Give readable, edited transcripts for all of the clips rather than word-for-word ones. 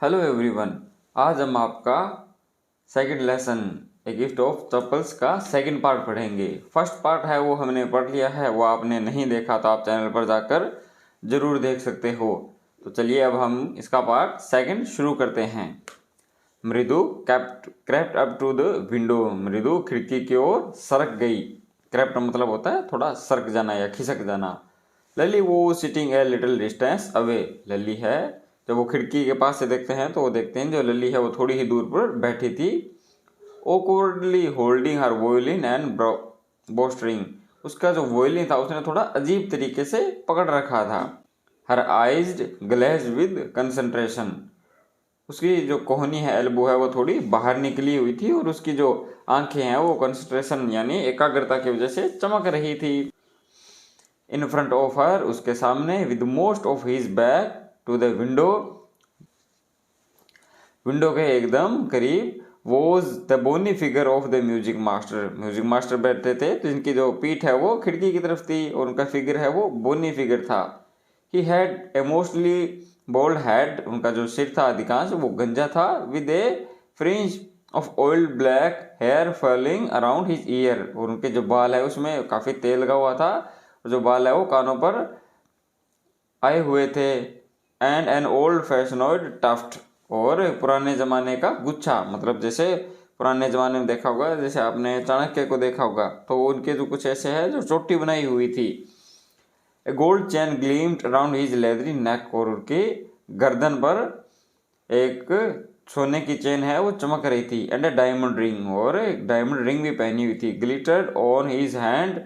Hello everyone. आज हम आपका second lesson a gift of chappals का सेकंड पार्ट पढ़ेंगे। फर्स्ट पार्ट है वो हमने पढ़ लिया है, वो आपने नहीं देखा तो आप चैनल पर जाकर ज़रूर देख सकते हो। तो चलिए अब हम इसका पार्ट सेकंड शुरू करते हैं। Mridu crept up to the window. Mridu खिड़की की ओर सरक गई। क्रेप्ट मतलब होता है थोड़ा सरक जाना या खिसक जाना। Lalli was sitting a little distance away. Lalli है, जब वो खिड़की के पास से देखते हैं तो वो देखते हैं जो लली है वो थोड़ी ही दूर पर बैठी थी। awkwardly holding her violin and bowstring. उसका जो वोयलिन था उसने थोड़ा अजीब तरीके से पकड़ रखा था। Her eyes glaze with concentration. उसकी जो कोहनी है, एल्बो है, वो थोड़ी बाहर निकली हुई थी और उसकी जो आंखें हैं वो कंसंट्रेशन यानी एकाग्रता की वजह से चमक रही थी। इन फ्रंट ऑफ हर, उसके सामने, with most of his back to the window, window के एकदम करीब, was the bony figure of the music master. Music master बैठते थे तो इनकी जो पीठ है वो खिड़की की तरफ थी और उनका फिगर है वो बोनी फिगर था। He had a mostly bald head. उनका जो सिर था अधिकांश वो गंजा था। With a fringe of oil black hair falling around his ear. और उनके जो बाल है उसमें काफ़ी तेल लगा हुआ था और जो बाल है वो कानों पर आए हुए थे। And an old fashioned tuft. और पुराने ज़माने का गुच्छा, मतलब जैसे पुराने ज़माने में देखा होगा, जैसे आपने चाणक्य को देखा होगा तो उनके जो कुछ ऐसे है जो चोटी बनाई हुई थी। ए gold chain gleamed around his leathery नेक। और उनकी गर्दन पर एक सोने की चेन है वो चमक रही थी। एंड ए डायमंड रिंग, और एक डायमंड रिंग भी पहनी हुई थी। Glittered on his hand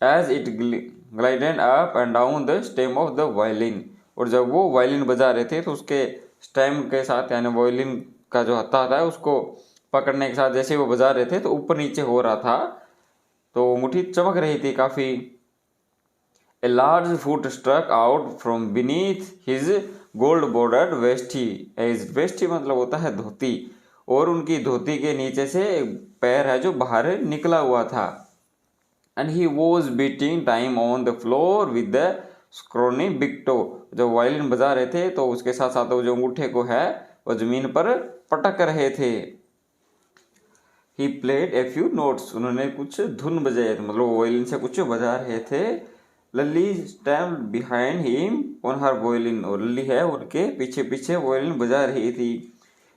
as it glided up and down the stem of the violin. और जब वो वायलिन बजा रहे थे तो उसके स्टेम के साथ यानी वायलिन का जो हत्था था उसको पकड़ने के साथ जैसे वो बजा रहे थे तो ऊपर नीचे हो रहा था, तो मुट्ठी चमक रही थी काफ़ी। A large foot struck out from beneath his gold bordered vesti. As vesti मतलब होता है धोती, और उनकी धोती के नीचे से एक पैर है जो बाहर निकला हुआ था। And he was beating time on the floor with the scrawny big toe. जब वायलिन बजा रहे थे तो उसके साथ साथ वो जो अंगूठे को है वो जमीन पर पटक रहे थे। He played a few notes. उन्होंने कुछ धुन बजाए थे, मतलब वायलिन से कुछ बजा रहे थे। Lalli stammered behind him on her violin. और लली है उनके पीछे पीछे वायलिन बजा रही थी।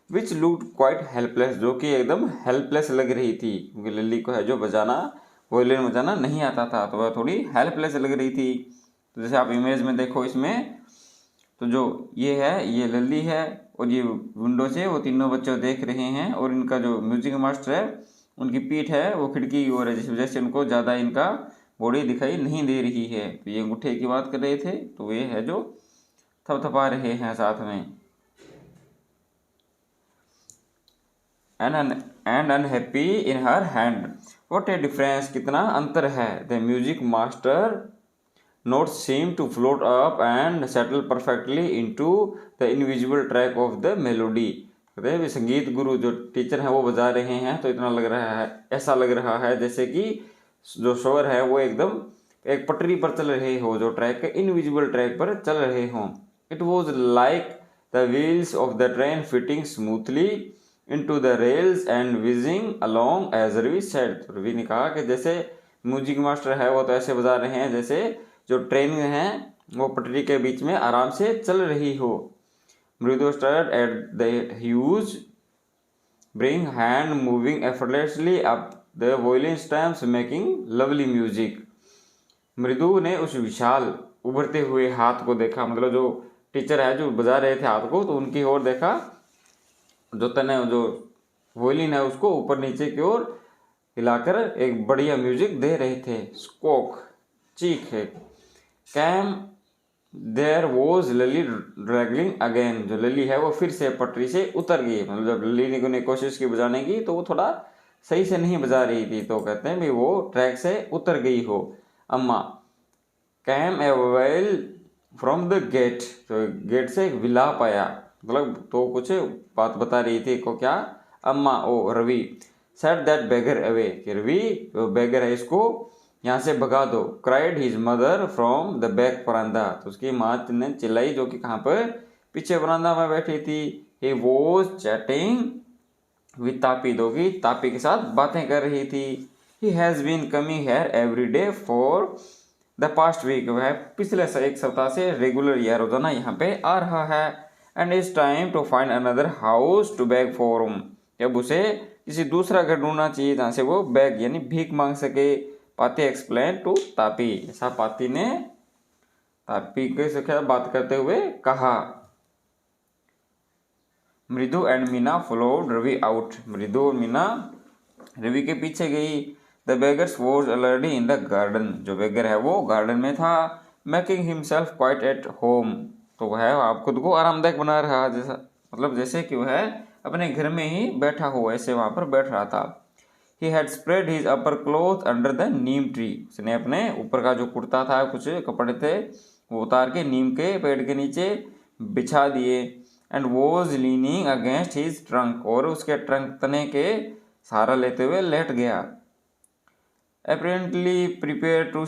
विच लुक्ड क्वाइट हेल्पलेस, जो कि एकदम हेल्पलेस लग रही थी क्योंकि लली को है जो बजाना, वायलिन बजाना नहीं आता था, तो वह थोड़ी हेल्पलेस लग रही थी। तो जैसे आप इमेज में देखो इसमें, तो जो ये है ये लली है और ये विंडो से वो तीनों बच्चे देख रहे हैं। और इनका जो म्यूजिक मास्टर है उनकी पीठ है वो खिड़की की ओर है, जिस वजह से उनको ज़्यादा इनका बॉडी दिखाई नहीं दे रही है। तो ये अंगूठे की बात कर रहे थे तो ये है जो थपथपा रहे हैं साथ में। And unhappy in her hand. What A difference, कितना अंतर है। The music master notes seem to float up and settle perfectly into the invisible track of the melody। कहते हैं संगीत गुरु जो टीचर हैं वो बजा रहे हैं तो इतना लग रहा है, ऐसा लग रहा है जैसे कि जो स्वर है वो एकदम एक पटरी पर चल रहे हो, जो ट्रैक के इनविजिबल ट्रैक पर चल रहे हों। It was like the wheels of the train fitting smoothly into the rails and whizzing along as Ravi said. Ravi ने कहा कि जैसे म्यूजिक मास्टर है वो तो ऐसे बजा रहे हैं जैसे जो ट्रेन है वो पटरी के बीच में आराम से चल रही हो। Mridu stirred at the huge bring hand moving effortlessly up the violin stamps making lovely music. Mridu ने उस विशाल उभरते हुए हाथ को देखा, मतलब जो टीचर है जो बजा रहे थे हाथ को, तो उनकी ओर देखा, जो तने जो वॉयलिन है उसको ऊपर नीचे की ओर हिलाकर एक बढ़िया म्यूजिक दे रहे थे। स्कोक, चीख है। Cam there was Lali ड्रैगलिंग again. जो लली है वो फिर से पटरी से उतर गई, मतलब जब लली ने कोशिश की बजाने की तो वो थोड़ा सही से नहीं बजा रही थी, तो कहते हैं भाई वो ट्रैक से उतर गई हो। Amma came a wail from the gate. तो गेट से एक विलाप आया, मतलब तो कुछ बात बता रही थी को क्या, Amma oh Ravi. Send that beggar away, कि रवि बेगर है इसको यहाँ से भगा दो। Cried his mother from the back बरामदा। तो उसकी माँ ने चिल्लाई, जो कि कहाँ पर, पीछे बरामदा में बैठी थी। He was chatting with Tapi, दोगी तापी के साथ बातें कर रही थी। He has been coming here every day for the past week, वह पिछले एक सप्ताह से रेगुलर या रोजाना यहाँ पे आ रहा है। And it's time to find another house to beg for, अब उसे किसी दूसरा घर ढूंढना चाहिए जहाँ से वो बैग यानी भीख मांग सके। पाती एक्सप्लेन टू तापी, ऐसा पाती ने तापी के साथ बात करते हुए कहा। Mridu and Meena followed Ravi out, Mridu और मीना रवि के पीछे गई। The beggars was already in the garden, जो बेगर है वो गार्डन में था। Making himself quite at home, तो वह आप खुद को आरामदायक बना रहा, जैसा मतलब जैसे कि वह अपने घर में ही बैठा हो ऐसे वहां पर बैठ रहा था। He had spread his upper cloth under the neem tree, उसने अपने ऊपर का जो कुर्ता था कुछ कपड़े थे वो उतार के नीम के पेड़ के नीचे बिछा दिए। And was leaning against his trunk, और उसके ट्रंक तने के सहारा लेते हुए लेट गया। Apparently prepared to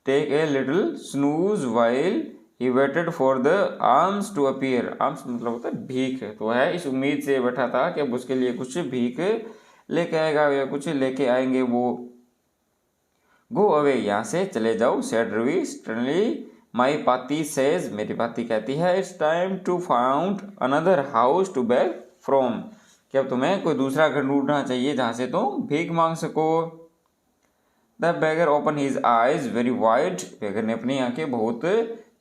take a little snooze while he waited for the alms to appear, alms मतलब होता है भीख, तो वह इस उम्मीद से बैठा था कि अब उसके लिए कुछ भीख लेके आएगा या कुछ लेके आएंगे वो। गो अवे, यहाँ से चले जाओ, सेड रवि स्टर्नली। माई पाती सेज, मेरी पाती कहती है, it's time to found another house to beg from, कि अब तुम्हें कोई दूसरा घर ढूंढना चाहिए जहाँ से तुम भीख मांग सको। The beggar open his eyes very wide, beggar ने अपनी आंखें बहुत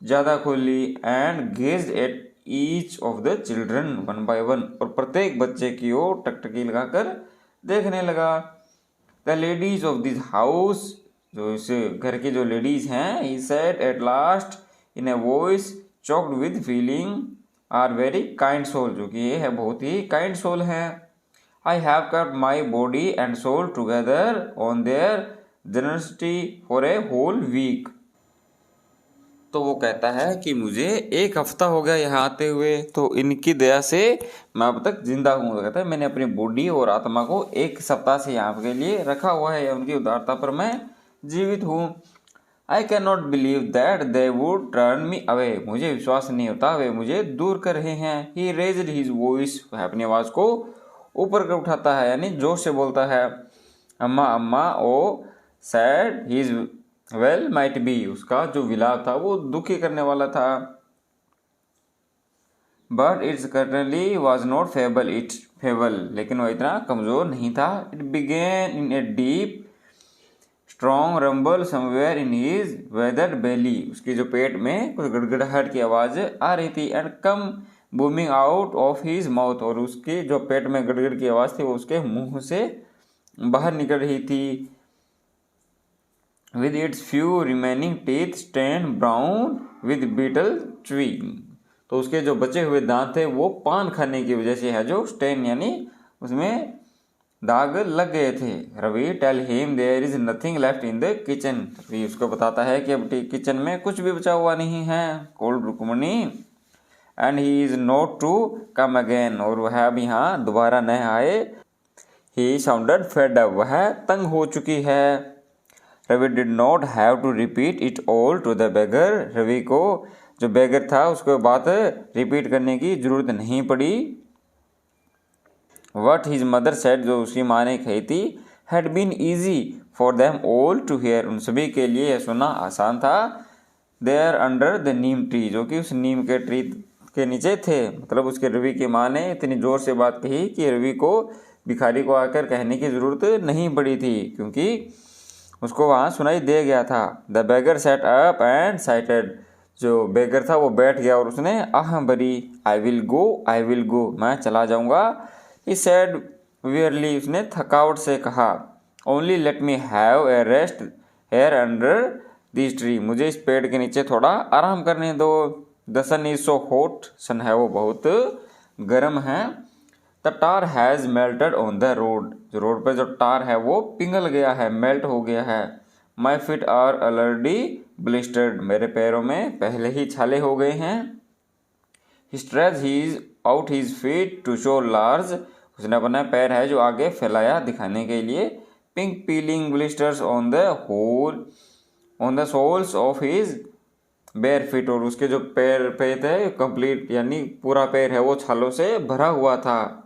ज़्यादा खोली। And gazed at each of the children one by one, और प्रत्येक बच्चे की ओर टकटकी लगाकर देखने लगा। The ladies of this house, जो इस घर की जो लेडीज हैं, he said at last in a voice choked with feeling, are very kind soul, जो कि ये है बहुत ही काइंड सोल हैं। I have kept my body and soul together on their generosity for a whole week, तो वो कहता है कि मुझे एक हफ्ता हो गया यहाँ आते हुए, तो इनकी दया से मैं अब तक जिंदा हूँ। तो कहता है मैंने अपनी बॉडी और आत्मा को एक सप्ताह से यहाँ के लिए रखा हुआ है, उनकी उदारता पर मैं जीवित हूँ। I can not believe that they would turn me away, मुझे विश्वास नहीं होता वे मुझे दूर कर रहे हैं। ही रेज्ड हिज वॉइस, वह अपनी आवाज़ को ऊपर कर उठाता है यानी जोर से बोलता है। Amma Amma oh said his wail might be, उसका जो विलाप था वो दुखी करने वाला था। But it's certainly was not feeble, it feeble, लेकिन वह इतना कमजोर नहीं था। It began in a deep strong rumble somewhere in his weathered belly, उसकी जो पेट में कुछ गड़गड़ाहट की आवाज आ रही थी। And come booming out of his mouth, और उसकी जो पेट में गड़गड़ की आवाज थी वो उसके मुंह से बाहर निकल रही थी। with its few remaining teeth stained brown with beetle chewing, तो उसके जो बचे हुए दांत थे वो पान खाने की वजह से है जो स्टेन यानी उसमें दाग लग गए थे। Ravi tell him there is nothing left in the kitchen, Ravi उसको बताता है कि अब किचन में कुछ भी बचा हुआ नहीं है। Cold Rukmini and he is not to come again, और वह अब यहाँ दोबारा न आए। ही साउंडेड फेड अप, वह तंग हो चुकी है। Ravi did not have to repeat it all to the beggar, Ravi को जो बेगर था उसको बात रिपीट करने की जरूरत नहीं पड़ी। वट हिज मदर सेड, जो उसकी माँ ने कही थी, had been easy for them all to hear, उन सभी के लिए यह सुनना आसान था। They are under the neem tree, जो कि उस नीम के ट्री के नीचे थे। मतलब उसके रवि की माँ ने इतनी जोर से बात कही कि रवि को भिखारी को आकर कहने की जरूरत नहीं पड़ी थी, क्योंकि उसको वहाँ सुनाई दे गया था। The beggar sat up and sighted, जो बेगर था वो बैठ गया और उसने आह भरी। आई विल गो, मैं चला जाऊँगा। ही सेड वियरली, उसने थकावट से कहा। Only let me have a rest here under this tree, मुझे इस पेड़ के नीचे थोड़ा आराम करने दो। The sun is so hot, sun है वो बहुत गर्म है। The tar has melted on the road, जो रोड पर जो टार है वो पिघल गया है, मेल्ट हो गया है। My feet are already blistered, मेरे पैरों में पहले ही छाले हो गए हैं। He stretches out his feet to show large, उसने अपना पैर है जो आगे फैलाया दिखाने के लिए। Pink peeling blisters on the soles of his bare feet, और उसके जो पैर पे थे कंप्लीट यानी पूरा पैर है वो छालों से भरा हुआ था।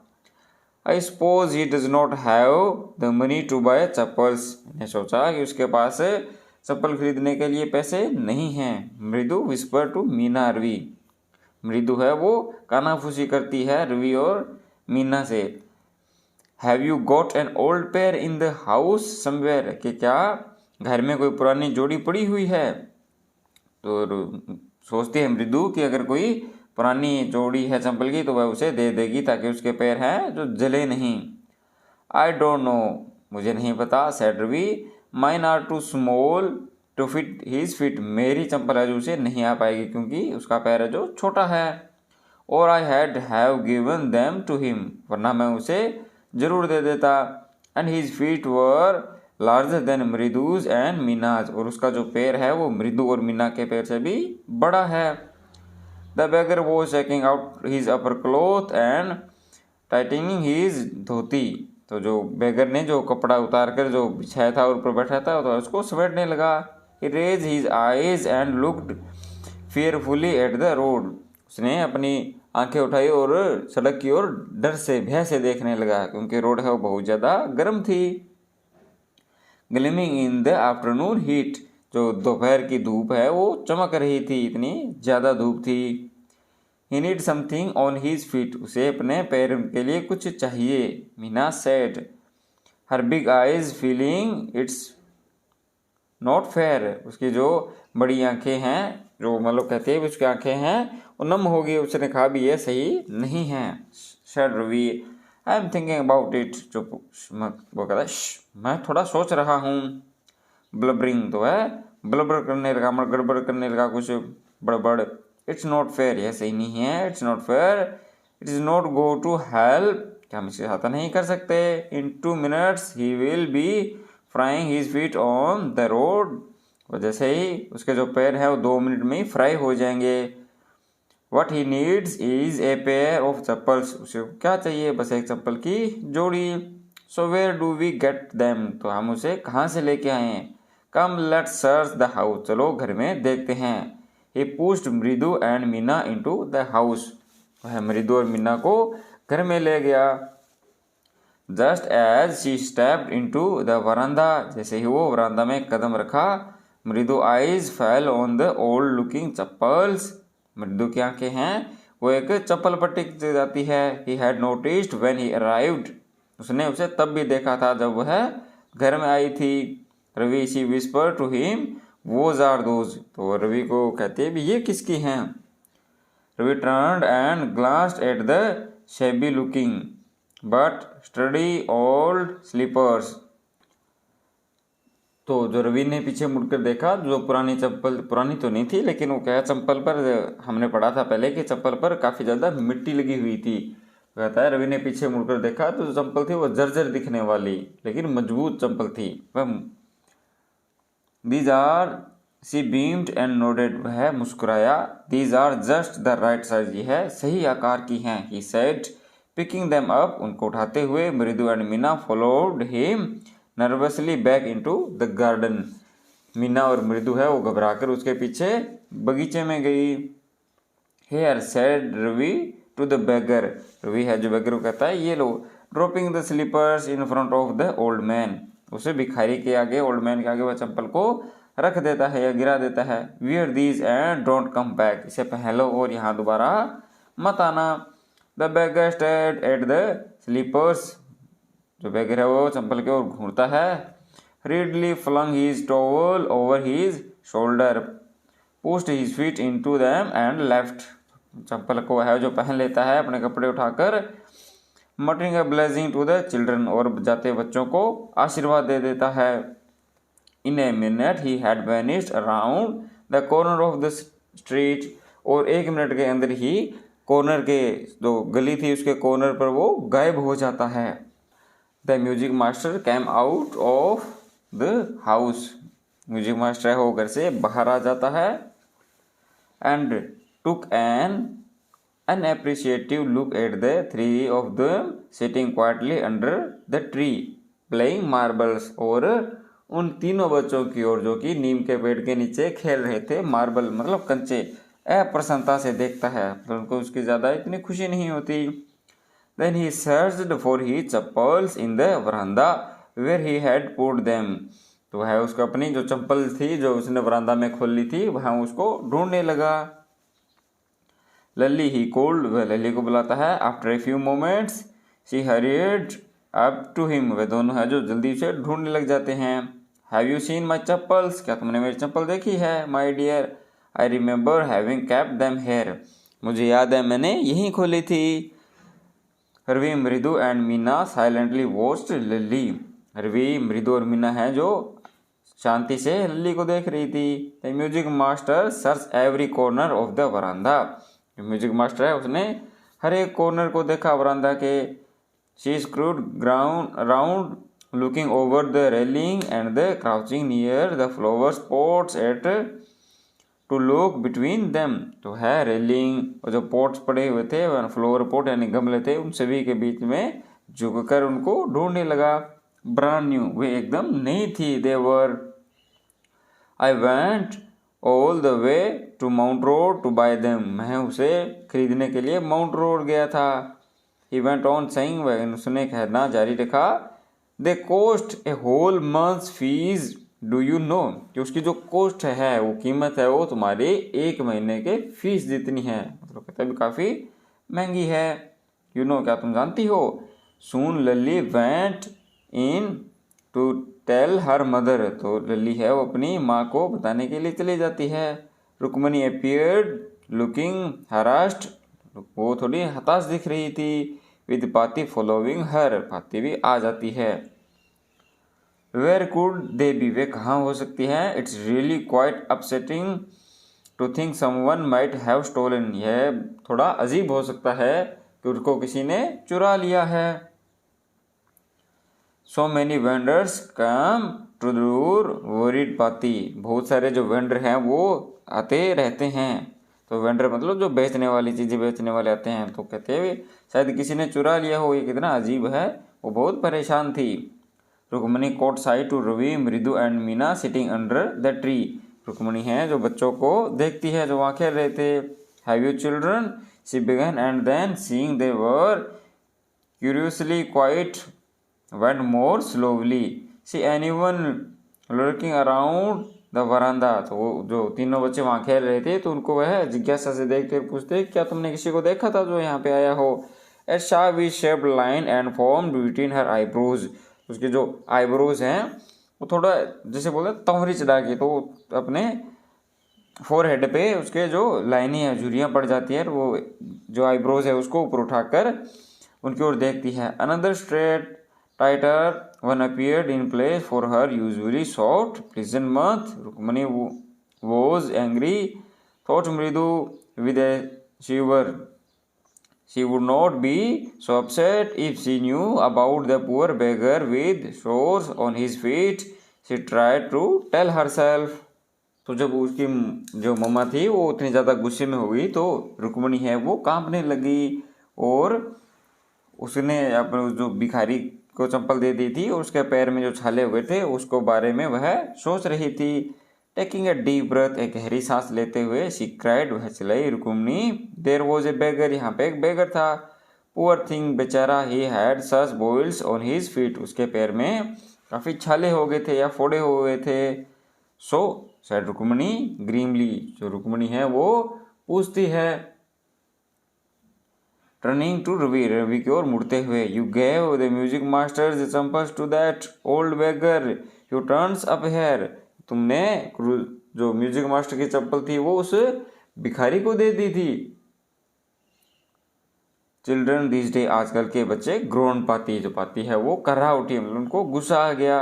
I suppose he does not have the money to buy chappals, मैंने सोचा कि उसके पास चप्पल खरीदने के लिए पैसे नहीं हैं। मृदु विस्पर टू मीना रवि, मृदु है वो कानाफूसी करती है रवि और मीना से। Have you got an old pair in the house somewhere, कि क्या घर में कोई पुरानी जोड़ी पड़ी हुई है। तो सोचती है मृदु कि अगर कोई पुरानी जोड़ी है चंपल की तो वह उसे दे देगी ताकि उसके पैर हैं जो जले नहीं। आई डोंट नो, मुझे नहीं पता, said Ravi. Mine are too small to fit his feet, मेरी चंपल है जो उसे नहीं आ पाएगी क्योंकि उसका पैर है जो छोटा है। और I had have given them to him, वरना मैं उसे जरूर दे देता। And his feet were larger than Mridu's and Meena's, और उसका जो पैर है वो मृदु और मीना के पैर से भी बड़ा है। The beggar was checking out his upper cloth and tightening his dhoti, तो जो बेगर ने जो कपड़ा उतार कर जो बिछाया था और ऊपर बैठा था तो उसको समेटने लगा। He raised his eyes and looked fearfully at the road, उसने अपनी आंखें उठाई और सड़क की ओर डर से भय से देखने लगा क्योंकि रोड है वो बहुत ज़्यादा गर्म थी। ग्लिमिंग इन द आफ्टरनून हीट, जो दोपहर की धूप है वो चमक रही थी, इतनी ज़्यादा धूप थी। He need something on his feet, उसे अपने पैर के लिए कुछ चाहिए। Meena said, her big eyes filling it's not fair, उसकी जो बड़ी आंखें हैं जो मतलब कहते हैं उसकी आंखें हैं वो नम हो गई, उसने कहा भी ये सही नहीं है। Said Ravi, I am thinking about it, जो वो कहता है मैं थोड़ा सोच रहा हूँ। ब्लबरिंग तो है ब्लबर करने लगा, मतलब गड़बड़ करने लगा कुछ बड़बड़। इट्स नॉट फेयर, यह सही नहीं है। It's not fair, it is not go to help, क्या हम इससे सहायता नहीं कर सकते। In 2 minutes he will be frying his feet on the road, और जैसे ही उसके जो पैर हैं वो 2 मिनट में ही फ्राई हो जाएंगे। What he needs is a pair of chappals, उसे क्या चाहिए, बस एक चप्पल की जोड़ी। So where do we get them, तो हम उसे कहाँ से लेके आए। Come let search the house, चलो घर में देखते हैं। He pushed Mridu and Meena into the house, वह मृदु और मीना को घर में ले गया। Just as she stepped into the veranda, जैसे ही वो वरांदा में कदम रखा, मृदु eyes fell on the old looking chappals, मृदु की आंखें हैं वो एक चप्पल पर टिक जाती है। He had noticed when he arrived, उसने उसे तब भी देखा था जब वह घर में आई थी। Ravi she whisper to him, whose are those, तो रवि को कहते हैं भी ये किसकी हैं। Ravi turned and glanced at the shabby looking but sturdy old slippers, तो जो रवि ने पीछे मुड़कर देखा, जो पुरानी चप्पल, पुरानी तो नहीं थी लेकिन वो क्या चप्पल पर हमने पढ़ा था पहले कि चप्पल पर काफ़ी ज़्यादा मिट्टी लगी हुई थी। कहता है रवि ने पीछे मुड़कर देखा तो जो चप्पल थी वो जर्जर दिखने वाली लेकिन मजबूत चप्पल थी। वह these are, he beamed and nodded, वह मुस्कुराया। These are just the right size, ये है सही आकार की हैं। He said picking them up, उनको उठाते हुए Mridu and Meena followed him nervously back into the garden, Meena और मृदु है वो घबराकर उसके पीछे बगीचे में गई। Here said Ravi to the beggar, Ravi है जो बेगर को कहता है ये लो। Dropping the slippers in front of the old man, उसे भिखारी के आगे, ओल्ड मैन के आगे वह चप्पल को रख देता है या गिरा देता है। Wear these and don't come back, इसे पहन लो और यहाँ दोबारा मत आना। The beggar stared at the slippers, जो बेगर है वो चप्पल के ओर घूरता है। Hurriedly flung his towel over his shoulder, pushed his feet into them and left, चप्पल को है जो पहन लेता है अपने कपड़े उठाकर। Muttering a blessing to the children, और जाते बच्चों को आशीर्वाद दे देता है। In a minute he had vanished around the corner of the street, और 1 मिनट के अंदर ही कॉर्नर के जो गली थी उसके कॉर्नर पर वो गायब हो जाता है। The music master came out of the house, music master है वो घर से बाहर आ जाता है। And took an unappreciative look at the 3 of them sitting quietly under the tree playing marbles, और उन तीनों बच्चों की ओर जो कि नीम के पेड़ के नीचे खेल रहे थे, मार्बल मतलब कंचे, अप्रसन्नता से देखता है, तो उनको उसकी ज़्यादा इतनी खुशी नहीं होती। Then he searched for his chappals in the veranda where he had put them. तो वह उसको अपनी जो चप्पल थी जो उसने वरांदा में खोल ली थी वहाँ उसको ढूंढने लगा। लल्ली ही called, वह लल्ली को बुलाता है। After a few moments she hurried up to him, वे दोनों है जो जल्दी से ढूंढने लग जाते हैं। Have you seen my chappals? क्या तुमने मेरी चप्पल देखी है? My dear, I remember having kept them here. मुझे याद है मैंने यहीं खोली थी। Ravi, Mridu and Meena silently watched लल्ली। रवि, मृदु और मीना है जो शांति से लल्ली को देख रही थी। The music master search every corner of the veranda. जो म्यूजिक मास्टर है उसने हर एक कॉर्नर को देखा वरांदा के। She screwed ground around looking over the railing and the crouching near the flower pots at to look between them. तो है railing और जो पॉट्स पड़े हुए थे फ्लावर पॉट यानी गमले थे उन सभी के बीच में झुककर उनको ढूंढने लगा। ब्रांड न्यू, वे एकदम नई थी। They were, I went all the way to Mount Road to buy them. मैं उसे खरीदने के लिए माउंट रोड गया था। ही वेंट ऑन सेइंग, वह उसने कहना जारी रखा, they cost a whole month's fees do you know, कि उसकी जो कॉस्ट है वो कीमत है वो तुम्हारे 1 महीने के फीस जितनी है। मतलब कहते हैं काफ़ी महंगी है। यू नो, क्या तुम जानती हो। Soon Lalli went in to tell her mother, तो लल्ली है वो अपनी माँ को बताने के लिए चली जाती है। रुक्मणी अपीयर्ड लुकिंग हरास्ड, वो थोड़ी हताश दिख रही थी। विद पाती फॉलोइंग हर, पाती भी आ जाती है। वेयर कुड दे बी, वे कहाँ हो सकती हैं। It's really quite upsetting to think someone might have stolen, यह थोड़ा अजीब हो सकता है कि उसको किसी ने चुरा लिया है। So many vendors come to door worried Pati, बहुत सारे जो वेंडर हैं वो आते रहते हैं। तो वेंडर मतलब जो बेचने वाली चीज़ें बेचने वाले आते हैं। तो कहते हैं शायद किसी ने चुरा लिया हो, ये कितना अजीब है। वो बहुत परेशान थी। Rukmini caught sight to Ravi, Mridu and Meena sitting under the tree. Rukmini है जो बच्चों को देखती है जो वहाँ खेल रहे थे। Have you children, she began and then seeing they were curiously quiet went more slowly, see anyone lurking around the veranda. तो वो जो तीनों बच्चे वहाँ खेल रहे थे तो उनको वह जिज्ञासा से देखते पूछते, क्या तुमने किसी को देखा था जो यहाँ पे आया हो। At sharp shaped line and form between her eyebrows, उसके जो आईब्रोज हैं वो थोड़ा जैसे बोलते हैं तंवरी चढ़ा के, तो अपने फोरहेड पे उसके जो लाइनें हैं झुर्रियाँ पड़ जाती है, वो जो आईब्रोज है उसको ऊपर उठाकर उनकी ओर देखती है। Another straight tighter one appeared in place for her usually soft pleasant mouth. Rukmini was angry thought Mridu with a shiver, she would not be so upset if she knew about the poor beggar with sores on his feet, she tried to tell herself। तो जब उसकी जो मम्मा थी वो इतनी ज़्यादा गुस्से में हो गई तो रुक्मणी है वो कांपने लगी और उसने अपने जो भिखारी को चप्पल दे दी थी और उसके पैर में जो छाले हुए थे उसको बारे में वह सोच रही थी। टेकिंग ए डीप ब्रेथ, एक गहरी सांस लेते हुए शी क्राइड, वह चिल्लाई, रुक्मणी देयर वॉज ए बेगर, यहाँ पे एक बेगर था। पुअर थिंग, बेचारा, he had such boils on his feet, उसके पैर में काफ़ी छाले हो गए थे या फोड़े हुए थे। सो सेड रुक्मणी ग्रीमली, जो रुक्मणी है वो पूछती है। टर्निंग टू रवि, रवि की ओर मुड़ते हुए, you gave the music master the chappals to that old beggar who turns up here, तुमने जो म्यूजिक मास्टर की चप्पल थी वो उस भिखारी को दे दी थी। चिल्ड्रन दिस डे, आजकल के बच्चे ग्रोन पाती, जो पाती है वो कर्रा उठी, मतलब उनको गुस्सा आ गया।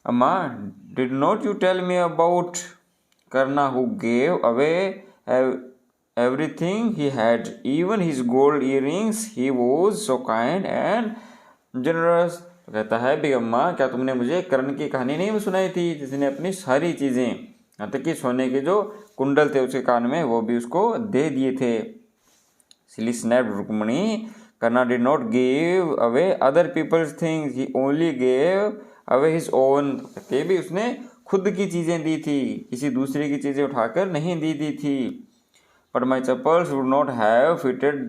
Amma did not you tell me about Karna who gave away everything he had, even his gold earrings, he was so kind and generous। तो कहता है भी अम्मा क्या तुमने मुझे कर्ण की कहानी नहीं सुनाई थी जिसने अपनी सारी चीज़ें यहाँ तक कि सोने के जो कुंडल थे उसके कान में वो भी उसको दे दिए थे। Silly snapped Rukmini, Karna did not give away other people's things, he only gave away his own, कहते भी उसने खुद की चीज़ें दी थी, किसी दूसरे की चीज़ें उठाकर नहीं दी थी। But my chappals would not have fitted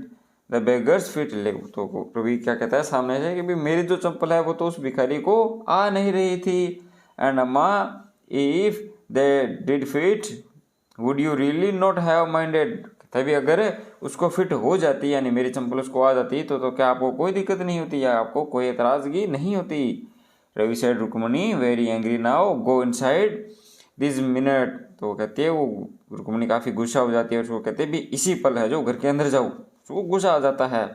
the beggars fit leg, तो रवि क्या कहता है सामने से कि भाई मेरी जो चप्पल है वो तो उस भिखारी को आ नहीं रही थी। एंड अम्मा if they did fit would you really not have minded, तभी अगर उसको फिट हो जाती यानी मेरी चप्पल उसको आ जाती तो क्या आपको कोई दिक्कत नहीं होती या आपको कोई एतराज़गी नहीं होती। Ravi said Rukmini very angry now go inside this minute, तो कहते हैं वो रुक्मणी काफ़ी गुस्सा हो जाती है, उसको कहते हैं भी इसी पल है जो घर के अंदर जाओ, उसको गुस्सा आ जाता है।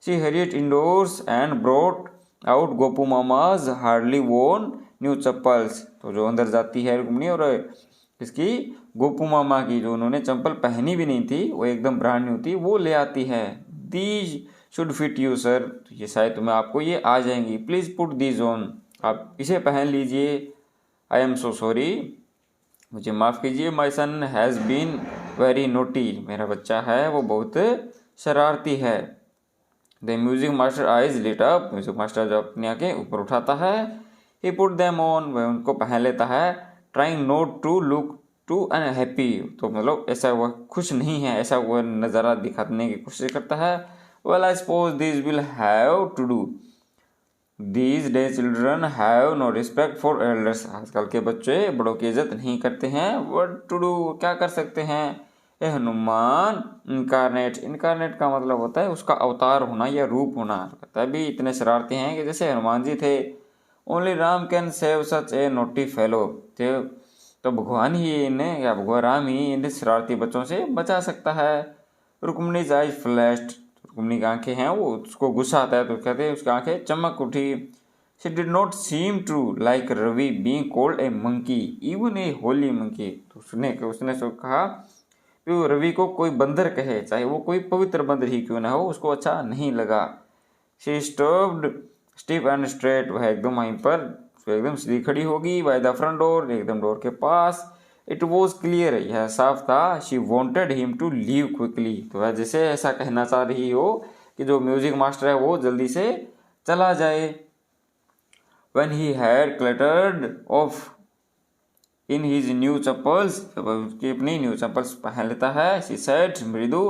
She hurried indoors and brought out Gopu Mama's hardly worn new chappals, तो जो अंदर जाती है रुक्मणी और इसकी गोपू मामा की जो उन्होंने चप्पल पहनी भी नहीं थी वो एकदम ब्रांड न्यू थी वो ले आती है। These should fit you sir, तो ये शायद तुम्हें आपको ये आ जाएंगी, प्लीज़ पुट दीज ऑन, आप इसे पहन लीजिए। आई एम सो सॉरी, मुझे माफ़ कीजिए, my son has been very naughty, मेरा बच्चा है वो बहुत शरारती है। The music master eyes lit up, music master जो अपनी आंखें ऊपर उठाता है, ही पुट देम ऑन, वह उनको पहन लेता है। Trying not to look too unhappy, तो मतलब ऐसा वह खुश नहीं है, ऐसा वह नज़ारा दिखाने की कोशिश करता है। Well I suppose this will have to do, these day children have no respect for elders, आजकल के बच्चे बड़ों की इज्जत नहीं करते हैं। व्हाट टू डू, क्या कर सकते हैं। ए हनुमान इनकारनेट, इनकारनेट का मतलब होता है उसका अवतार होना या रूप होना, तभी इतने शरारती हैं कि जैसे हनुमान जी थे। Only Ram can save such A naughty fellow, तो भगवान ही इन्हें या भगवान राम ही इन शरारती बच्चों से बचा सकता है। रुक्मणीज आइज फ्लैश्ड, रुक्मणी की आंखें हैं वो उसको गुस्सा आता है तो कहते हैं उसकी आंखें चमक उठी। She did not seem to like Ravi being called a monkey even a holy monkey, तो उसने कहा कि वो रवि को कोई बंदर कहे चाहे वो कोई पवित्र बंदर ही क्यों ना हो, उसको अच्छा नहीं लगा। She stopped stiff and straight, वह एकदम वहीं पर एकदम सीधी खड़ी होगी। बाय द फ्रंट डोर, एकदम डोर के पास। इट वॉज क्लियर, यह साफ था। She wanted him to leave quickly, तो वह जैसे ऐसा कहना चाह रही हो कि जो म्यूजिक मास्टर है वो जल्दी से चला जाए। When he had cluttered off in his new chappals, जब उसकी अपनी न्यू चप्पल्स पहन लेता है, she said मृदु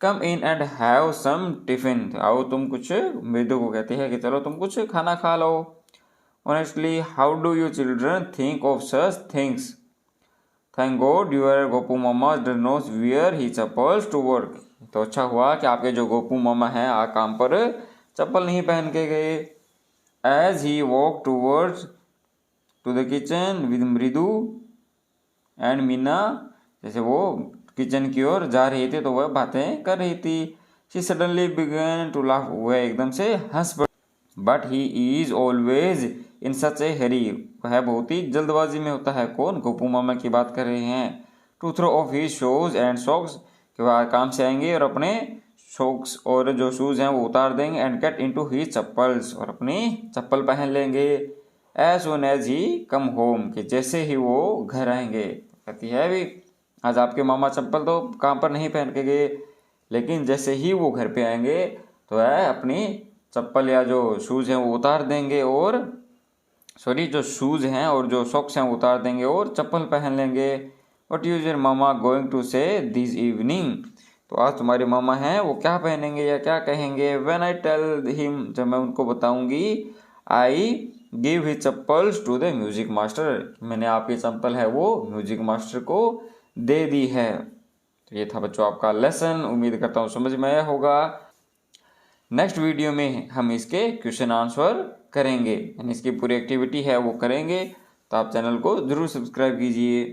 come in and have some tiffin, आओ तुम कुछ, मृदु को कहती है कि चलो तुम कुछ खाना खा लो। Honestly, how do you children think of such things? Thank God your Gopu mama does not wear his chappals to work, तो अच्छा हुआ कि आपके जो गोपू मामा हैं काम पर चप्पल नहीं पहन के गए। As he walked towards to the kitchen with मृदु and मीना, जैसे वो किचन की ओर जा रही थी तो वह बातें कर रही थी। She suddenly began to laugh, वह एकदम से हंस पड़ी। But he is always in such a hurry, वह बहुत ही जल्दबाजी में होता है। कौन, गोपू मामा की बात कर रहे हैं। To throw off his shoes and socks, कि वह काम से आएंगे और अपने सॉक्स और जो शूज़ हैं वो उतार देंगे। And get into his chappals, और अपनी चप्पल पहन लेंगे। As soon as he come home, कि जैसे ही वो घर आएंगे। कहती है भी आज आपके मामा चप्पल तो काम पर नहीं पहन के गए, लेकिन जैसे ही वो घर पे आएंगे तो वह अपनी चप्पल या जो शूज़ हैं वो उतार देंगे और जो शूज़ हैं और जो सॉक्स हैं वो उतार देंगे और चप्पल पहन लेंगे। What is your mama going to say this evening, तो आज तुम्हारे मामा हैं वो क्या पहनेंगे या क्या कहेंगे। व्हेन आई टेल हिम, जब मैं उनको बताऊंगी। I give his chappals to the music master, मैंने आपकी चप्पल है वो म्यूजिक मास्टर को दे दी है। तो ये था बच्चों आपका लेसन, उम्मीद करता हूँ समझ में आया होगा। नेक्स्ट वीडियो में हम इसके क्वेश्चन आंसर करेंगे, यानी इसकी पूरी एक्टिविटी है वो करेंगे, तो आप चैनल को ज़रूर सब्सक्राइब कीजिए।